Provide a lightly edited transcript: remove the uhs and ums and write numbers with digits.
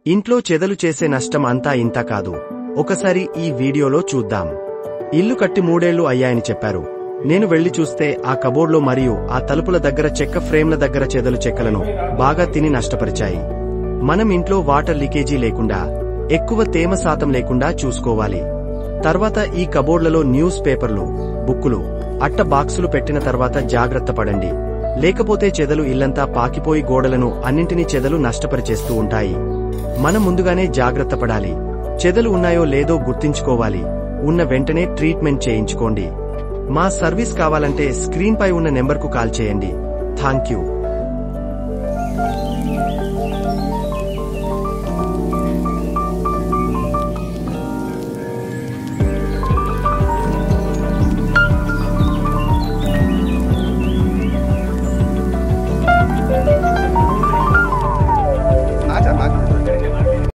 ఇంట్లో చెదలు చేసే నష్టం అంతా ఇంత కాదు. ఒకసారి ఈ వీడియోలో చూద్దాం. ఇల్లు కట్టి 3 ఏళ్లు అయ్యాయని చెప్పారు. నేను వెళ్లి చూస్తే ఆ కబోర్డ్లో మరియు ఆ తలుపుల దగ్గర చెక్క ఫ్రేమ్ల దగ్గర చెదలు చెక్కలను బాగా తిని నష్టపరిచాయి. మనం ఇంట్లో వాటర్ లీకేజీ లేకుండా, ఎక్కువ తేమ శాతం లేకుండా చూసుకోవాలి. తర్వాత ఈ కబోర్డ్లలో న్యూస్ పేపర్లు, బుక్కులు, అట్ట బాక్సులు పెట్టిన తర్వాత జాగ్రత్త పడండి. లేకపోతే చెదలు ఇల్లంతా పాకిపోయి గోడలను అన్నింటినీ చెదలు నష్టపరిచేస్తూ ఉంటాయి. మనం ముందుగానే జాగ్రత్త పడాలి. చెదలు ఉన్నాయో లేదో గుర్తించుకోవాలి. ఉన్న వెంటనే ట్రీట్మెంట్ చేయించుకోండి. మా సర్వీస్ కావాలంటే స్క్రీన్ పై ఉన్న నెంబర్కు కాల్ చేయండి. థాంక్యూ.